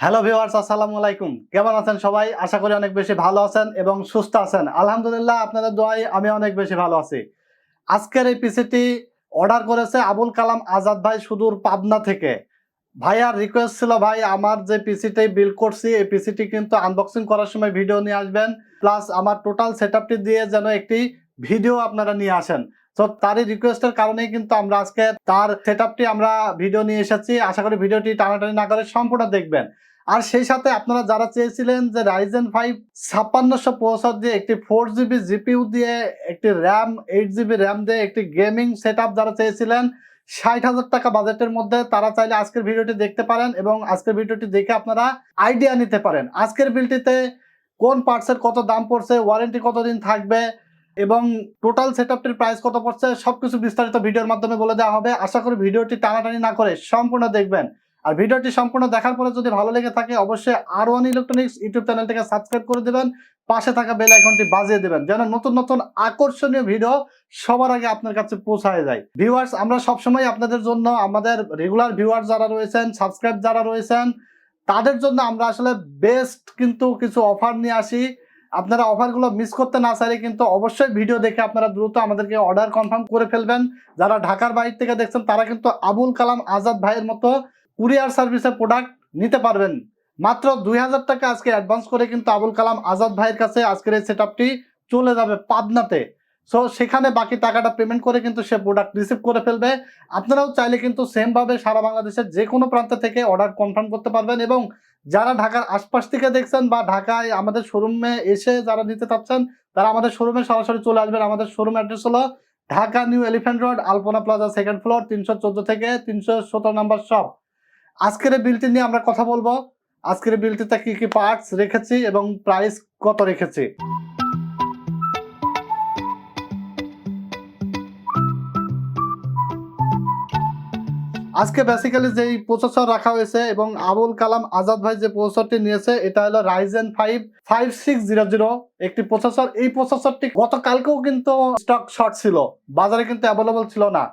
Hello viewers, আসসালামু আলাইকুম। কেমন আছেন সবাই? আশা করি অনেক বেশি ভালো আছেন এবং সুস্থ আছেন। আলহামদুলিল্লাহ, আপনাদের দোয়ায় আমি অনেক বেশি ভালো আছি। আজকের এই পিসিটি অর্ডার করেছে আবুল কালাম আজাদ ভাই, সুদূর পাবনা থেকে। ভাইয়ার রিকোয়েস্ট ছিল, ভাই আমার যে পিসিটি বিল্ড করছি এই পিসিটি কিন্তু আনবক্সিং করার সময় ভিডিও নিয়ে আসবেন, প্লাস আমার টোটাল সেটআপটি দিয়ে যেন একটি ভিডিও আপনারা নিয়ে আসেন। তো তারই রিকোয়েস্টের কারণেই কিন্তু আমরা আজকে তার সেটআপটি আমরা ভিডিও নিয়ে এসেছি। আশা করি ভিডিওটি টানাটানি না করে সম্পূর্ণ দেখবেন। আর সেই সাথে আপনারা যারা চেয়েছিলেন যে রাইজেন 5 5665 দিয়ে একটি 4GB জিপিইউ দিয়ে একটি র্যাম 8GB র্যাম দিয়ে একটি গেমিং সেটআপ যারা চেয়েছিলেন ৬০,০০০ টাকা বাজেটের মধ্যে, তারা চাইলে আজকের ভিডিওটি দেখতে পারেন এবং আজকের ভিডিওটি দেখে আপনারা আইডিয়া নিতে পারেন আজকের বিলটিতে কোন পার্টসের কত দাম পড়ছে, ওয়ারেন্টি কতদিন থাকবে এবং টোটাল সেটআপটির প্রাইস কত পড়ছে সবকিছু বিস্তারিত ভিডিওর মাধ্যমে বলে দেওয়া হবে। আশা করি ভিডিওটি টানাটানি না করে সম্পূর্ণ দেখবেন। আর ভিডিওটি সম্পূর্ণ দেখার পরে যদি ভালো লেগে থাকে অবশ্যই R1 ইলেকট্রনিক্স ইউটিউব চ্যানেলটিকে সাবস্ক্রাইব করে দেবেন, পাশে থাকা বেল আইকনটি বাজিয়ে দেবেন যেন নতুন নতুন আকর্ষণীয় ভিডিও সবার আগে আপনার কাছে পৌঁছায় যায়। ভিউয়ার্স, আমরা সবসময় আপনাদের জন্য, আমাদের রেগুলার ভিউয়ার্স যারা রয়েছেন, সাবস্ক্রাইব যারা রয়েছেন, তাদের জন্য আমরা আসলে বেস্ট কিন্তু কিছু অফার নিয়ে আসি। আপনারা অফারগুলো মিস করতে না চাইলে কিন্তু অবশ্যই ভিডিও দেখে আপনারা দ্রুত আমাদেরকে অর্ডার কনফার্ম করে ফেলবেন। যারা ঢাকার বাইরে থেকে দেখছেন তারা কিন্তু আবুল কালাম আজাদ ভাইয়ের মতো কুরিয়ার সার্ভিসে প্রোডাক্ট নিতে পারবেন। মাত্র ২০০০ টাকা আজকে অ্যাডভান্স করে কিন্তু আবুল কালাম আজাদ ভাইয়ের কাছে আজকের এই সেটআপটি চলে যাবে পাবনাতে। সো সেখানে বাকি টাকাটা পেমেন্ট করে কিন্তু সে প্রোডাক্ট রিসিভ করে ফেলবে। আপনারাও চাইলে কিন্তু সেমভাবে সারা বাংলাদেশের যে কোনো প্রান্ত থেকে অর্ডার কনফার্ম করতে পারবেন এবং যারা ঢাকার আশপাশ থেকে দেখছেন বা ঢাকায় আমাদের শোরুমে এসে যারা নিতে চাচ্ছেন তারা আমাদের শোরুমে সরাসরি চলে আসবেন। আমাদের শোরুম অ্যাড্রেস হলো ঢাকা নিউ এলিফ্যান্ট রোড, আলপনা প্লাজা, 2nd ফ্লোর, 314 থেকে 317 নম্বর শপ। আজকের এই বিলটি নিয়ে আমরা কথা বলবো। আজকের এই বিলটিতে কি কি পার্টস রেখেছি এবং প্রাইস কত রেখেছি। আজকে বেসিক্যালি যেই প্রসেসর রাখা হয়েছে এবং আবুল কালাম আজাদ ভাই যে প্রসেসরটি নিয়েছে এটা হলো রাইজেন 5 5600 একটি প্রসেসর। এই প্রসেসরটি গতকালকেও কিন্তু স্টক শর্ট ছিল, বাজারে কিন্তু অ্যাভেলেবল ছিল না।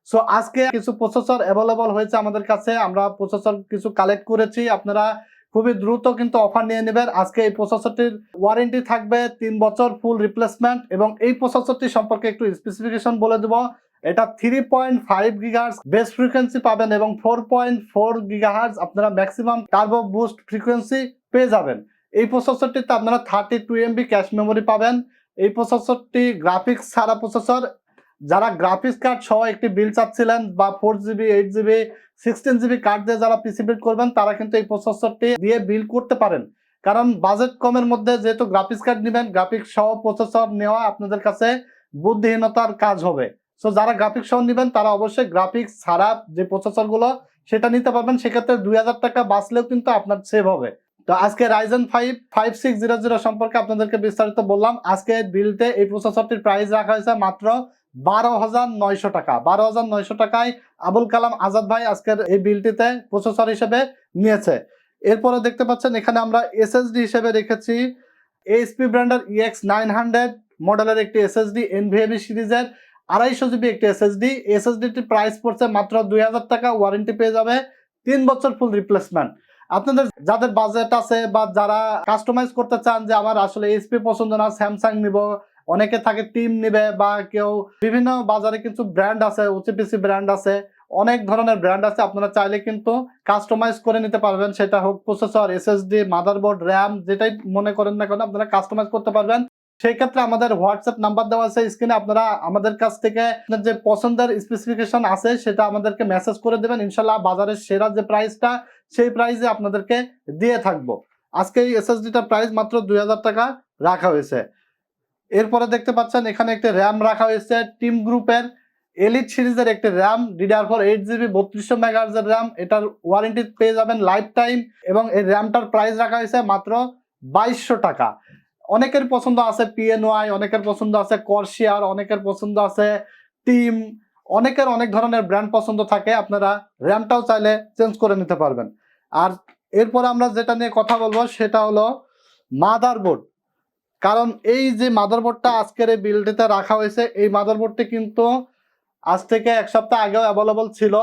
সো আজকে কিছু প্রসেসর অ্যাভেলেবল হয়েছে আমাদের কাছে, আমরা প্রসেসর কিছু কালেক্ট করেছি। আপনারা খুবই দ্রুত কিন্তু অফার নিয়ে নেবেন। আজকে এই প্রসেসরটির ওয়ারেন্টি থাকবে 3 বছর ফুল রিপ্লেসমেন্ট এবং এই প্রসেসরটি সম্পর্কে একটু স্পেসিফিকেশন বলে দেব। এটা 3.5 গিগাহার্জ বেস ফ্রিকোয়েন্সি পাবেন এবং 4.4 গিগাহার্জ আপনারা ম্যাক্সিমাম টার্বো বুস্ট ফ্রিকোয়েন্সি পেয়ে যাবেন। এই প্রসেসরটিতে আপনারা 32 MB ক্যাশ মেমোরি পাবেন। এই প্রসেসরটি গ্রাফিক্স ছাড়া প্রসেসর। যারা গ্রাফিক্স কার্ড সহ একটি বিল্ড চাচ্ছিলেন বা 4GB 8GB 16GB কার্ড দিয়ে যারা পিসি বিল্ড করবেন তারা কিন্তু এই প্রসেসরটি দিয়ে বিল্ড করতে পারেন। কারণ বাজেট কমের মধ্যে যেহেতু গ্রাফিক্স কার্ড নেবেন, গ্রাফিক্স সহ প্রসেসর নেওয়া আপনাদের কাছে বুদ্ধিহীনতার কাজ হবে। সো যারা গ্রাফিক্স সহ নেবেন তারা অবশ্যই গ্রাফিক্স ছাড়া যে প্রসেসরগুলো সেটা নিতে পারবেন। সেক্ষেত্রে ২০০০ টাকা বাঁচলেও কিন্তু আপনার সেভ হবে। তো আজকে রাইজেন 5 5600 সম্পর্কে আপনাদেরকে বিস্তারিত বললাম। আজকে বিলতে এই প্রসেসরটির প্রাইস রাখা হয়েছে মাত্র ১২,৯০০ টাকা। ১২,৯০০ টাকায় আবুল কালাম আজাদ ভাই আজকের এই বিলটিতে প্রসেসর হিসেবে নিয়েছে। এরপরে দেখতে পাচ্ছেন এখানে আমরা এসএসডি হিসেবে রেখেছি এইচপি ব্র্যান্ডের EX900 মডেলের একটি এসএসডি, Nvme সিরিজের ২৫০GB একটি এসএসডি। এসএসডিটির প্রাইস পড়ছে মাত্র ২০০০ টাকা, ওয়ারেন্টি পেয়ে যাবে 3 বছর ফুল রিপ্লেসমেন্ট। আপনাদের যাদের বাজেট আছে বা যারা কাস্টমাইজ করতে চান যে আমার আসলে এইচপি পছন্দ না, স্যামসাং নিব, অনেকে থাকে টিম নিবে বা কেউ বিভিন্ন বাজারে কিছু ব্র্যান্ড আছে, ওসিপিসি ব্র্যান্ড আছে, অনেক ধরনের ব্র্যান্ড আছে। আপনারা চাইলে কিন্তু কাস্টমাইজ করে নিতে পারবেন, সেটা হোক প্রসেসর, এসএসডি, মাদারবোর্ড, র্যাম, যেটাই মনে করেন না কেন আপনারা কাস্টমাইজ করতে পারবেন। সেই ক্ষেত্রে আমাদের হোয়াটসঅ্যাপ নাম্বার দেওয়া আছে স্ক্রিনে, আপনারা আমাদের কাছ থেকে আপনার যে পছন্দের স্পেসিফিকেশন আছে সেটা আমাদেরকে মেসেজ করে দেবেন। ইনশাল্লাহ বাজারের সেরা যে প্রাইসটা সেই প্রাইসে আপনাদেরকে দিয়ে থাকবো। আজকে এই এসএসডিটার প্রাইস মাত্র ২০০০ টাকা রাখা হয়েছে। এরপরে দেখতে পাচ্ছেন এখানে একটি র্যাম রাখা হয়েছে টিম গ্রুপের এলিট সিরিজের একটি র্যাম, DDR4 8GB 3200 MHz এর র্যাম। এটার ওয়ারেন্টি পেয়ে যাবেন লাইফ টাইম এবং এই র্যামটার প্রাইস রাখা হয়েছে মাত্র ২২০০ টাকা। অনেকের পছন্দ আছে PNY, অনেকের পছন্দ আছে 𝗨𝘂𝗶𝘄𝗧, অনেকের পছন্দ আছে টিম, অনেকের অনেক ধরনের ব্র্যান্ড পছন্দ থাকে। আপনারা র্যামটাও চাইলে চেঞ্জ করে নিতে পারবেন। আর এরপর আমরা যেটা নিয়ে কথা বলবো সেটা হলো মাদারবোর্ড। কারণ এই যে মাদারবোর্ডটা আজকের এই বিলটিতে রাখা হয়েছে এই মাদারবোর্ডটি কিন্তু আজ থেকে 1 সপ্তাহ আগেও অ্যাভেলেবল ছিল,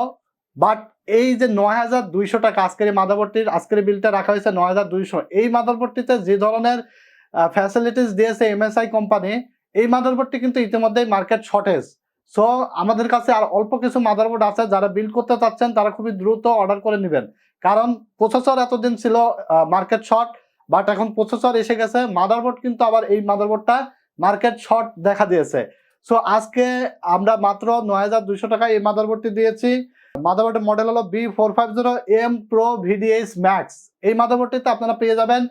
বাট এই যে 9200 টাকা আজকের মাদারবোর্ডটির আজকের বিলটা রাখা হয়েছে 9200, এই মাদারবোর্ডটিতে যে ধরনের ফ্যাসিলিটিস দিয়েছে এমএসআই কোম্পানি, এই মাদারবোর্ডটি কিন্তু ইতিমধ্যেই মার্কেট শর্টেজ। সো আমাদের কাছে আর অল্প কিছু মাদারবোর্ড আছে, যারা বিল্ড করতে চাচ্ছেন তারা খুবই দ্রুত অর্ডার করে নেবেন, কারণ প্রসেসর এতদিন ছিল মার্কেট শর্ট, বাট এখন প্রসেসর এসে গেছে, মাদারবোর্ড কিন্তু আবার এই মাদারবোর্ডটা মার্কেট শর্ট দেখা দিয়েছে। সো আজকে আমরা মাত্র 9200 টাকায় এই মাদারবোর্ডটি দিয়েছি। মাদারবোর্ডের মডেল হলো B450M Pro VDH Max। এই মাদারবোর্ডটিতে আপনারা পেয়ে যাবেন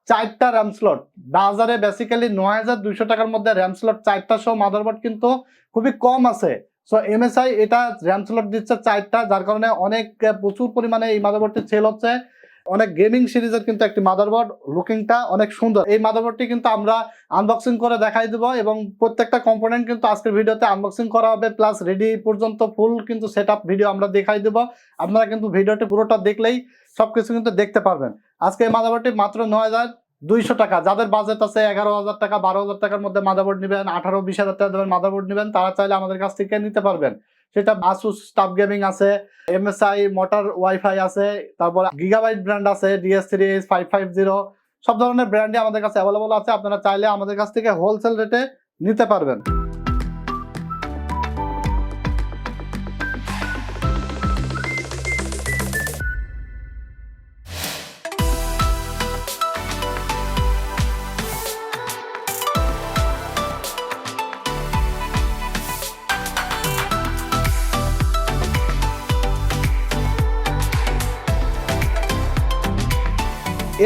4টা র্যাম স্লট। বাজারে বেসিক্যালি 9200 টাকার মধ্যে র্যাম স্লট 4টা সহ মাদারবোর্ড কিন্তু খুবই কম আছে। সো এমএসআই এটা র্যাম স্লট দিচ্ছে 4টা, যার কারণে অনেক প্রচুর পরিমাণে এই মাদারবোর্ডটি সেল হচ্ছে। অনেক গেমিং সিরিজের কিন্তু একটি মাদারবোর্ড, লুকিংটা অনেক সুন্দর। এই মাদারবোর্ডটি কিন্তু আমরা আনবক্সিং করে দেখাই দেব, এবং প্রত্যেকটা কম্পোনেন্ট কিন্তু আজকের ভিডিওতে আনবক্সিং করা হবে, প্লাস রেডি পর্যন্ত ফুল কিন্তু সেটআপ ভিডিও আমরা দেখাই দেব। আপনারা কিন্তু ভিডিওটি পুরোটা দেখলেই সবকিছু কিন্তু দেখতে পারবেন। আজকে এই মাদারবোর্ডটি মাত্র 9200 টাকা। যাদের বাজেট আছে 11,000 টাকা 12,000 টাকার মধ্যে মাদারবোর্ড নেবেন, 18-20,000 টাকা দেবেন মাদারবোর্ড নেবেন, তারা চাইলে আমাদের কাছ থেকে নিতে পারবেন। সেটা আসুস স্টাফ গেমিং আছে, এমএসআই মোটর ওয়াইফাই আছে, তারপর গিগাবাইট ব্র্যান্ড আছে, DS3H550, সব ধরনের ব্র্যান্ডই আমাদের কাছে অ্যাভেলেবল আছে। আপনারা চাইলে আমাদের কাছ থেকে হোলসেল রেটে নিতে পারবেন।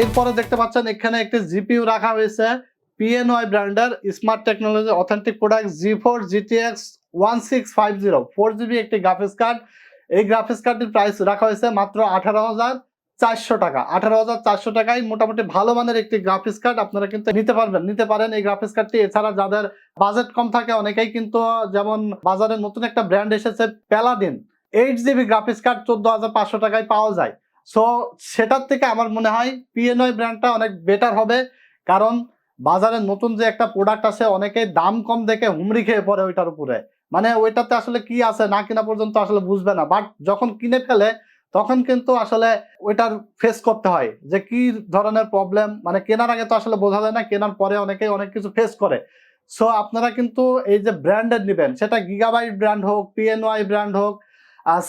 এরপরে দেখতে পাচ্ছেন এখানে একটি জিপিইউ রাখা হয়েছে, PNY ব্র্যান্ডের smart technology authentic product GeForce GTX 1650 4GB একটি গ্রাফিক্স কার্ড। এই গ্রাফিক্স কার্ডটির প্রাইস রাখা হয়েছে মাত্র 18,400 টাকা। 18,400 টাকায় মোটামুটি ভালো মানের একটি গ্রাফিক্স কার্ড আপনারা কিন্তু নিতে পারেন এই গ্রাফিক্স কার্ডটি। এছাড়া যাদের বাজেট কম থাকে অনেকেই কিন্তু, যেমন বাজারে নতুন একটা ব্র্যান্ড এসেছে প্যালাডিন 8GB গ্রাফিক্স কার্ড 14,500 টাকায় পাওয়া যায়। সো সেটার থেকে আমার মনে হয় PNY ব্র্যান্ডটা অনেক বেটার হবে, কারণ বাজারে নতুন যে একটা প্রোডাক্ট আসে অনেকেই দাম কম দেখে হুমড়ি খেয়ে পড়ে ওইটার উপরে, মানে ওইটাতে আসলে কি আছে না কিনা পর্যন্ত আসলে বুঝবে না, বাট যখন কিনে ফেলে তখন কিন্তু আসলে ওইটার ফেস করতে হয় যে কি ধরনের প্রবলেম, মানে কেনার আগে তো আসলে বোঝা যায় না, কেনার পরে অনেকেই অনেক কিছু ফেস করে। সো আপনারা কিন্তু এই যে ব্র্যান্ডেড নেবেন, সেটা গিগাবাইট ব্র্যান্ড হোক, PNY ব্র্যান্ড হোক,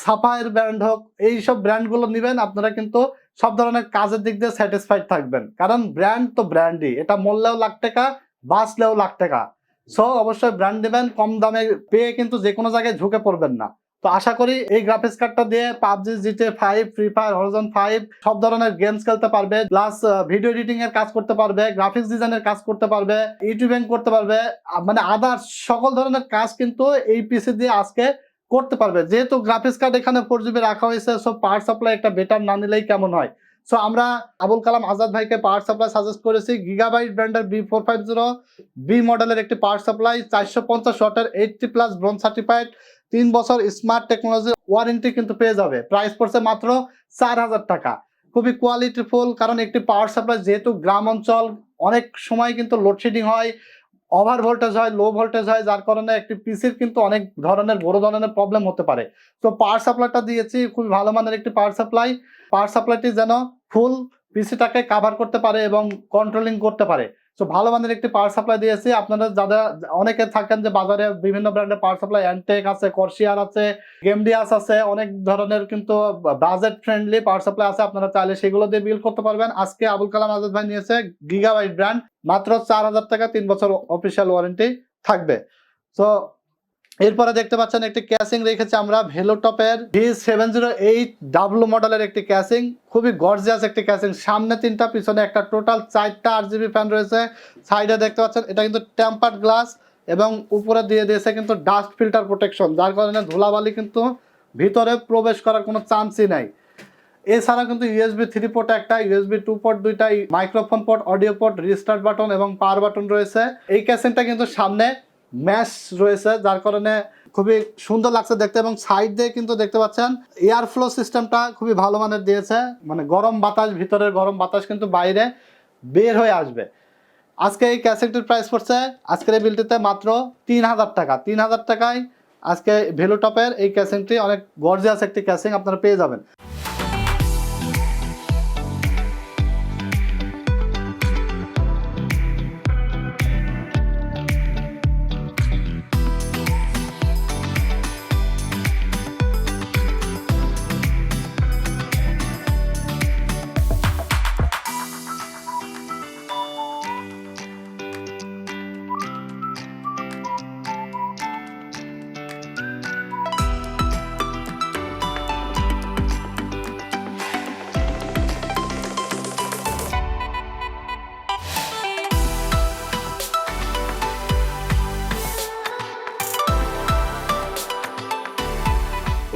সাফায়ের ব্র্যান্ড হোক, এইসব ব্র্যান্ডগুলো নেবেন, আপনারা কিন্তু সব ধরনের কাজের দিক দিয়ে স্যাটিসফাইড থাকবেন, কারণ ব্র্যান্ড তো ব্র্যান্ডই, এটা মূল্যেও লাখ টাকা বাঁচলেও লাখ টাকা। সো অবশ্যই ব্র্যান্ড নেবেন, কম দামে পেয়ে কিন্তু যে কোনো জায়গায় ঝুঁকে পড়বেন না। তো আশা করি এই গ্রাফিক্স কার্ডটা দিয়ে PUBG, GTA 5, free fire, Horizon 5 সব ধরনের গেমস খেলতে পারবে, প্লাস ভিডিও এডিটিং এর কাজ করতে পারবে, গ্রাফিক্স ডিজাইনের কাজ করতে পারবে, ইউটিউবিং করতে পারবে, মানে আদার্স সকল ধরনের কাজ কিন্তু এই পিসি দিয়ে আজকে করতে পারবে। যেহেতু গ্রাফিক্স কার্ড এখানে 4GB রাখা হয়েছে, সো পাওয়ার সাপ্লাই একটা বেটার না নিলেই কেমন হয়। সো আমরা আবুল কালাম আজাদ ভাইকে পাওয়ার সাপ্লাই সাজেস্ট করেছি গিগাবাইট ব্র্যান্ডের B450B মডেলের একটি পাওয়ার সাপ্লাই, 450 ওয়াটের, 80+ ব্রোঞ্জ সার্টিফাইড, 3 বছর স্মার্ট টেকনোলজি ওয়ারেন্টি কিন্তু পেয়ে যাবে। প্রাইস পড়ছে মাত্র 4,000 টাকা। খুবই কোয়ালিটিফুল, কারণ একটি পাওয়ার সাপ্লাই যেহেতু গ্রাম অঞ্চল অনেক সময় কিন্তু লোডশেডিং হয়, ওভার ভোল্টেজ হয়, লো ভোল্টেজ হয়, যার কারণে একটি পিসির কিন্তু অনেক ধরনের বড় ধরনের প্রবলেম হতে পারে। তো পাওয়ার সাপ্লাইটা দিয়েছি খুবই ভালো মানের একটি পাওয়ার সাপ্লাই। পাওয়ার সাপ্লাইটি যেন ফুল পিসিটাকে কভার করতে পারে এবং কন্ট্রোলিং করতে পারে। সো ভালো মানের একটি পাওয়ার সাপ্লাই দিয়েছি। আপনারা যারা অনেকে থাকেন যে বাজারে বিভিন্ন ব্র্যান্ডের পাওয়ার সাপ্লাই, অ্যান্টেক আছে, কর্সিয়ার আছে, গেমডিয়াস আছে, অনেক ধরনের কিন্তু বাজেট ফ্রেন্ডলি পাওয়ার সাপ্লাই আছে, আপনারা চাইলে সেগুলো দিয়ে বিল্ড করতে পারবেন। আজকে আবুল কালাম আজাদ ভাই নিয়েছে গিগাবাইট ব্র্যান্ড, মাত্র 4,000 টাকা, 3 বছর অফিসিয়াল ওয়ারেন্টি থাকবে। সো এরপরে দেখতে পাচ্ছেন একটি ক্যাসিং রেখেছি আমরা ভ্যালুটপের V708W মডেলের একটি ক্যাসিং, খুবই গর্জিয়াস একটি ক্যাসিং। সামনে 3টা, পিছনে একটা, টোটাল 4টা RGB ফ্যান রয়েছে। সাইডে দেখতে পাচ্ছেন এটা কিন্তু টেম্পার্ড গ্লাস, এবং উপরে দিয়ে দিয়েছে কিন্তু ডাস্ট ফিল্টার প্রোটেকশন, যার কারণে ধুলাবালি কিন্তু ভিতরে প্রবেশ করার কোনো চান্সই নাই। এছাড়া কিন্তু USB 3 পোর্ট একটা, USB 2 পোর্ট দুইটা, microphone port, audio port, restart button এবং পাওয়ার বাটন রয়েছে। এই ক্যাসিংটা কিন্তু সামনে ম্যাশ রয়েছে, যার কারণে খুবই সুন্দর লাগছে দেখতে, এবং সাইড দিয়ে কিন্তু দেখতে পাচ্ছেন এয়ার ফ্লো সিস্টেমটা খুবই ভালো মানের দিয়েছে, মানে গরম বাতাস, ভিতরের গরম বাতাস কিন্তু বাইরে বের হয়ে আসবে। আজকে এই ক্যাসেটটির প্রাইস পড়ছে আজকের এই বিলটিতে মাত্র 3,000 টাকা। 3,000 টাকায় আজকে ভ্যালুটপের এই ক্যাসিংটি অনেক গর্জিয়াস একটি ক্যাসিং আপনারা পেয়ে যাবেন।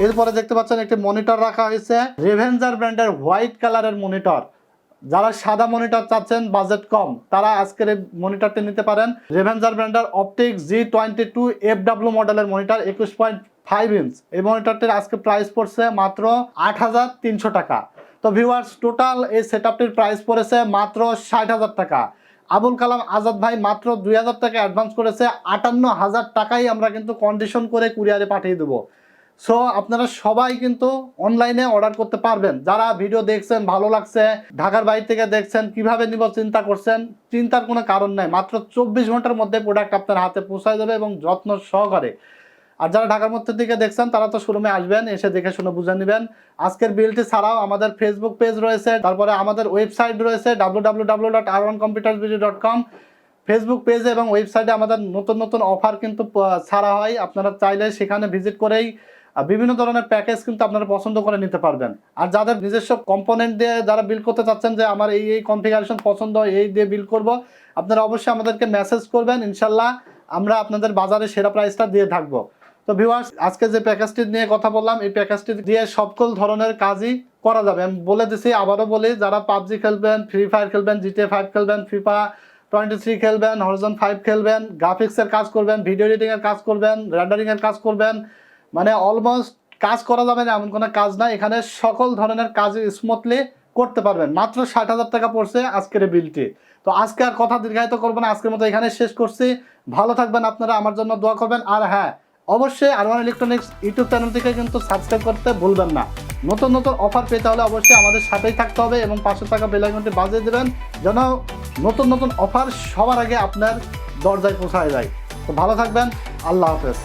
এরপরে দেখতে পাচ্ছেন একটি মনিটর রাখা হয়েছে রেভেঞ্জার ব্র্যান্ডের হোয়াইট কালারের মনিটর। যারা সাদা মনিটর চাচ্ছেন বাজেট কম তারা আজকের এই মনিটরটি নিতে পারেন। রেভেঞ্জার ব্র্যান্ডের অপটিক্স G22FW মডেলের মনিটর 21.5 ইঞ্চ। এই মনিটরটির আজকে প্রাইস পড়ছে মাত্র 8,300 টাকা। তো ভিউয়ার্স, টোটাল এই সেটআপটির প্রাইস পড়েছে মাত্র 60,000 টাকা। আবুল কালাম আজাদ ভাই মাত্র 2,000 টাকা অ্যাডভান্স করেছে। 58,000 টাকাই আমরা কিন্তু কন্ডিশন করে কুরিয়ারে পাঠিয়ে দেবো। সো আপনারা সবাই কিন্তু অনলাইনে অর্ডার করতে পারবেন। যারা ভিডিও দেখছেন, ভালো লাগছে, ঢাকার বাইরে থেকে দেখছেন, কিভাবে নিব চিন্তা করছেন, চিন্তার কোনো কারণ নাই। মাত্র 24 ঘন্টার মধ্যে প্রোডাক্ট আপনার হাতে পৌঁছায় যাবে এবং যত্ন সহকারে। আর যারা ঢাকার মধ্যে থেকে দেখছেন তারা তো শোরুমে আসবেন, এসে দেখে শুনে বুঝে নেবেন। আজকের বিলটি ছাড়াও আমাদের ফেসবুক পেজ রয়েছে, তারপরে আমাদের ওয়েবসাইট রয়েছে www.r1computersbd.com। ফেসবুক পেজে এবং ওয়েবসাইটে আমাদের নতুন নতুন অফার কিন্তু ছাড়া হয়। আপনারা চাইলে সেখানে ভিজিট করেই বিভিন্ন ধরনের প্যাকেজ কিন্তু আপনারা পছন্দ করে নিতে পারবেন। আর যাদের নিজস্ব কম্পোনেন্ট দিয়ে যারা বিল করতে চাচ্ছেন যে আমার এই কনফিগারেশন পছন্দ, এই দিয়ে বিল করব, আপনারা অবশ্যই আমাদেরকে মেসেজ করবেন। ইনশাল্লাহ আমরা আপনাদের বাজারে সেরা প্রাইসটা দিয়ে থাকবো। তো ভিউয়ার্স, আজকে যে প্যাকেজটি নিয়ে কথা বললাম, এই প্যাকেজটি দিয়ে সকল ধরনের কাজই করা যাবে। আমি বলে দিছি, আবারও বলি, যারা পাবজি খেলবেন, ফ্রি ফায়ার খেলবেন, GTA 5 খেলবেন, FIFA 23 খেলবেন, হরাইজন 5 খেলবেন, গ্রাফিক্সের কাজ করবেন, ভিডিও এডিটিং এর কাজ করবেন, রেন্ডারিং এর কাজ করবেন, মানে অলমোস্ট কাজ করা যাবে না এমন কোনো কাজ নাই। এখানে সকল ধরনের কাজ স্মুথলি করতে পারবেন। মাত্র 60,000 টাকা পড়ছে আজকের বিলটি। তো আজকে আর কথা দীর্ঘায়িত করবো না, আজকের মতো এখানে শেষ করছি। ভালো থাকবেন আপনারা, আমার জন্য দোয়া করবেন। আর হ্যাঁ, অবশ্যই R1 ইলেকট্রনিক্স ইউটিউব চ্যানেল থেকে কিন্তু সাবস্ক্রাইব করতে ভুলবেন না। নতুন নতুন অফার পেতে হলে অবশ্যই আমাদের সাথেই থাকতে হবে এবং 500 টাকা বেল আইকনটি বাজিয়ে দেবেন যেন নতুন নতুন অফার সবার আগে আপনার দরজায় পৌঁছায় যায়। তো ভালো থাকবেন, আল্লাহ হাফেজ।